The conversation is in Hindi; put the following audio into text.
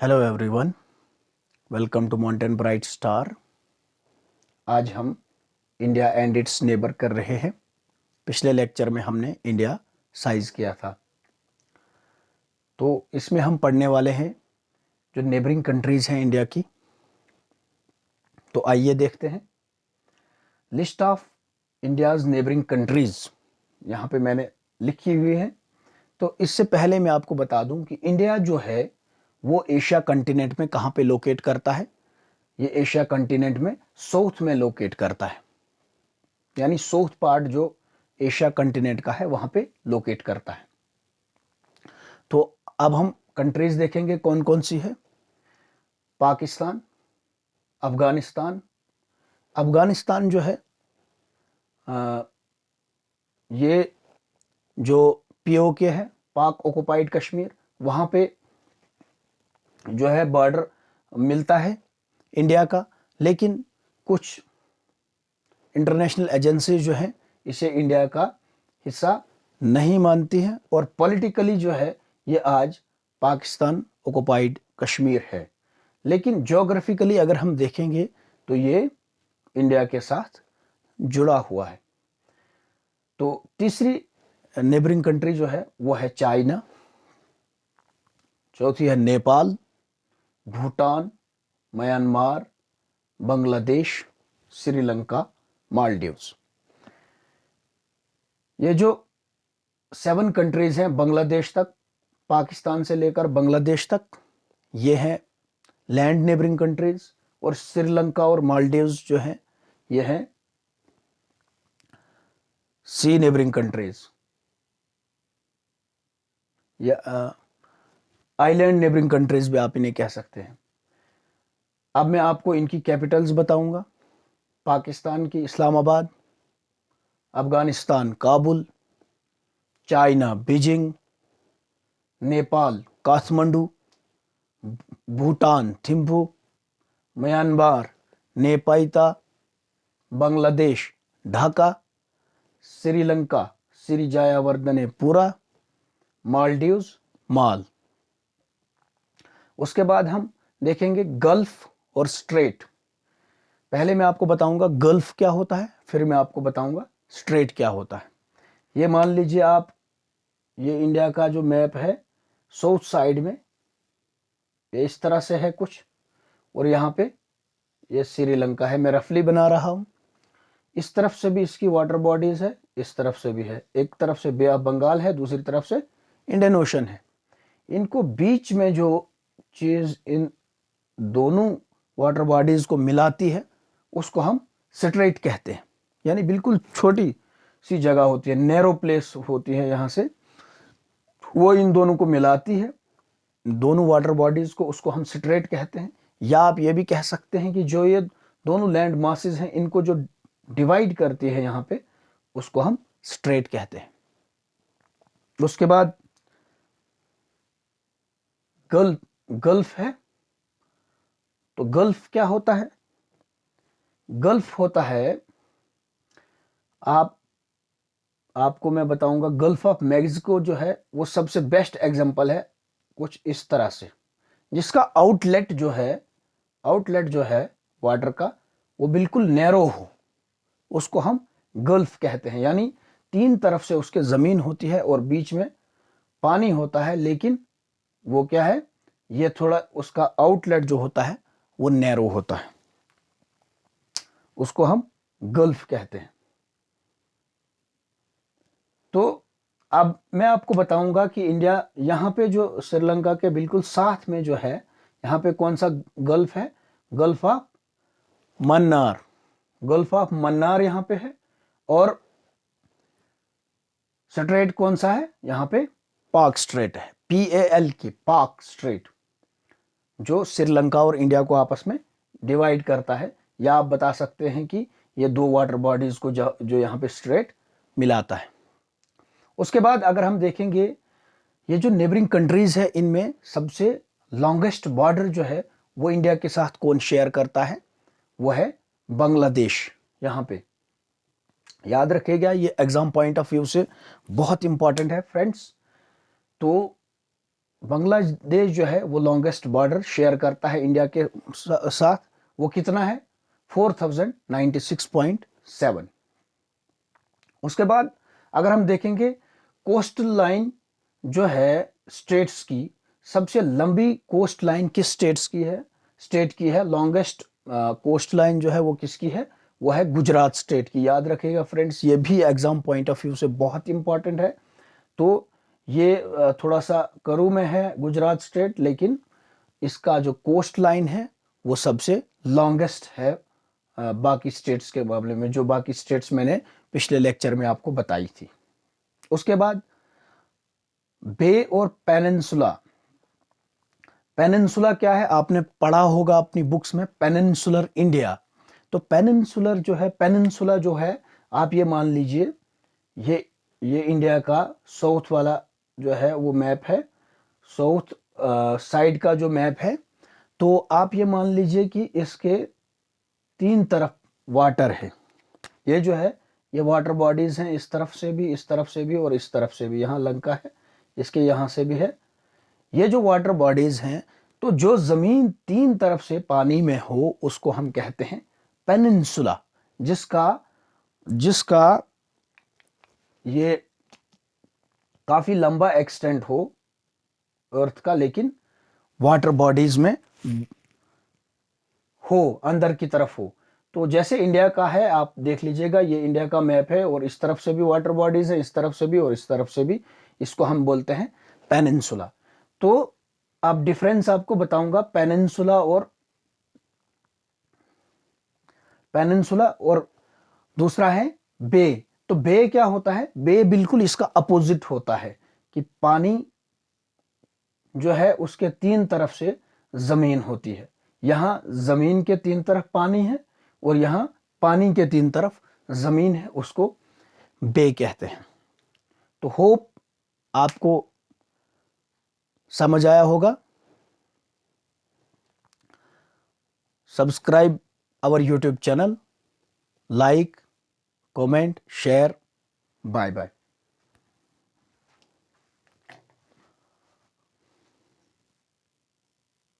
Hello everyone, welcome to mountain bright star. आज हम इंडिया एंड इट्स नेबर कर रहे हैं। पिछले लेक्चर में हमने इंडिया साइज किया था, तो इसमें हम पढ़ने वाले हैं जो नेबरिंग कंट्रीज हैं इंडिया की। तो आइए देखते हैं list of India's neighbouring countries. यहाँ पे मैंने लिखी हुई है। तो इससे पहले मैं आपको बता दूं कि इंडिया जो है वो एशिया कंटिनेंट में कहाँ पे लोकेट करता है। ये एशिया कंटिनेंट में साउथ में लोकेट करता है, यानी साउथ पार्ट जो एशिया कंटिनेंट का है वहां पे लोकेट करता है। तो अब हम कंट्रीज देखेंगे कौन कौन सी है। पाकिस्तान, अफगानिस्तान। अफगानिस्तान जो है ये जो पीओके है, पाक ऑक्युपाइड कश्मीर, वहां पे जो है बॉर्डर मिलता है इंडिया का, लेकिन कुछ इंटरनेशनल एजेंसी जो है इसे इंडिया का हिस्सा नहीं मानती हैं और पॉलिटिकली जो है ये आज पाकिस्तान ऑक्युपाइड कश्मीर है। लेकिन ज्योग्राफिकली अगर हम देखेंगे तो ये इंडिया के साथ जुड़ा हुआ है। तो तीसरी नेबरिंग कंट्री जो है वो है चाइना, चौथी है नेपाल, भूटान, म्यांमार, बांग्लादेश, श्रीलंका, मालदीव्स। ये जो 7 कंट्रीज हैं बांग्लादेश तक, पाकिस्तान से लेकर बांग्लादेश तक, ये हैं लैंड नेबरिंग कंट्रीज। और श्रीलंका और मालदीव्स जो हैं ये हैं सी नेबरिंग कंट्रीज या आइलैंड नेबरिंग कंट्रीज भी आप इन्हें कह सकते हैं। अब मैं आपको इनकी कैपिटल्स बताऊंगा। पाकिस्तान की Islamabad, Afghanistan Kabul, China Beijing, Nepal Kathmandu, Bhutan Thimphu, Myanmar Naypyidaw, Bangladesh Dhaka, Sri Lanka Sri Jayawardenepura, Maldives Male. उसके बाद हम देखेंगे गल्फ और स्ट्रेट। पहले मैं आपको बताऊंगा गल्फ क्या होता है, फिर मैं आपको बताऊंगा स्ट्रेट क्या होता है। ये मान लीजिए आप, ये इंडिया का जो मैप है साउथ साइड में ये इस तरह से है कुछ, और यहाँ पे ये श्रीलंका है, मैं रफली बना रहा हूँ। इस तरफ से भी इसकी वाटर बॉडीज है, इस तरफ से भी है। एक तरफ से बे ऑफ बंगाल है, दूसरी तरफ से इंडियन ओशन है। इनको बीच में जो चीज इन दोनों वाटर बॉडीज को मिलाती है उसको हम स्ट्रेट कहते हैं। यानी बिल्कुल छोटी सी जगह होती है, नैरो प्लेस होती है, यहाँ से वो इन दोनों को मिलाती है, दोनों वाटर बॉडीज को, उसको हम स्ट्रेट कहते हैं। या आप ये भी कह सकते हैं कि जो ये दोनों लैंड मासेस हैं इनको जो डिवाइड करती है यहाँ पे, उसको हम स्ट्रेट कहते हैं। उसके बाद गल्फ है। तो गल्फ क्या होता है? गल्फ होता है, आपको मैं बताऊंगा, गल्फ ऑफ मैक्सिको जो है वो सबसे बेस्ट एग्जांपल है, कुछ इस तरह से, जिसका आउटलेट जो है वाटर का वो बिल्कुल नैरो हो, उसको हम गल्फ कहते हैं। यानी 3 तरफ से उसके जमीन होती है और बीच में पानी होता है, लेकिन वो क्या है, ये थोड़ा उसका आउटलेट जो होता है वो नैरो होता है, उसको हम गल्फ कहते हैं। तो अब मैं आपको बताऊंगा कि इंडिया यहाँ पे जो श्रीलंका के बिल्कुल साथ में जो है, यहाँ पे कौन सा गल्फ है? Gulf of Mannar. Gulf of Mannar यहाँ पे है। और स्ट्रेट कौन सा है? यहाँ पे पाक स्ट्रेट है, PAL की, पाक स्ट्रेट, जो श्रीलंका और इंडिया को आपस में डिवाइड करता है। या आप बता सकते हैं कि ये 2 वाटर बॉडीज को जो यहाँ पे स्ट्रेट मिलाता है। उसके बाद अगर हम देखेंगे ये जो नेबरिंग कंट्रीज है, इनमें सबसे लॉन्गेस्ट बॉर्डर जो है वो इंडिया के साथ कौन शेयर करता है? वो है बांग्लादेश। यहाँ पे याद रखिएगा, ये एग्जाम पॉइंट ऑफ व्यू से बहुत इंपॉर्टेंट है फ्रेंड्स। तो बांग्लादेश जो है वो लॉन्गेस्ट बॉर्डर शेयर करता है इंडिया के साथ। वो कितना है? 4096.7। उसके बाद अगर हम देखेंगे कोस्टल लाइन जो है स्टेट्स की, सबसे लंबी कोस्ट लाइन किस स्टेट्स की है? स्टेट की है। लॉन्गेस्ट कोस्ट लाइन जो है वो किसकी है? वो है गुजरात स्टेट की। याद रखिएगा फ्रेंड्स, ये भी एग्जाम पॉइंट ऑफ व्यू से बहुत इंपॉर्टेंट है। तो ये थोड़ा सा करू में है गुजरात स्टेट, लेकिन इसका जो कोस्ट लाइन है वो सबसे लॉन्गेस्ट है बाकी स्टेट्स के मामले में, जो बाकी स्टेट्स मैंने पिछले लेक्चर में आपको बताई थी। उसके बाद बे और पेनिनसुला। पेनिनसुला क्या है? आपने पढ़ा होगा अपनी बुक्स में, पेनिनसुलर इंडिया। तो पेनिनसुलर जो है, पेनिनसुला जो है, आप ये मान लीजिए ये इंडिया का साउथ वाला जो है वो मैप है, साउथ साइड का जो मैप है। तो आप ये मान लीजिए कि इसके 3 तरफ वाटर है। ये जो है ये वाटर बॉडीज हैं, इस तरफ से भी, इस तरफ से भी और इस तरफ से भी। यहाँ लंका है, इसके यहाँ से भी है। ये जो वाटर बॉडीज हैं, तो जो जमीन 3 तरफ से पानी में हो उसको हम कहते हैं पेनिनसुला, जिसका ये काफी लंबा एक्सटेंट हो अर्थ का, लेकिन वाटर बॉडीज में हो, अंदर की तरफ हो। तो जैसे इंडिया का है, आप देख लीजिएगा, ये इंडिया का मैप है और इस तरफ से भी वाटर बॉडीज है, इस तरफ से भी और इस तरफ से भी। इसको हम बोलते हैं पेनिनसुला। तो अब डिफरेंस आपको बताऊंगा पेनिनसुला और दूसरा है बे। तो बे क्या होता है? बे बिल्कुल इसका अपोजिट होता है कि पानी जो है उसके 3 तरफ से जमीन होती है। यहां जमीन के 3 तरफ पानी है और यहां पानी के 3 तरफ जमीन है, उसको बे कहते हैं। तो होप आपको समझ आया होगा। Subscribe our YouTube channel, like, comment, share. Bye bye.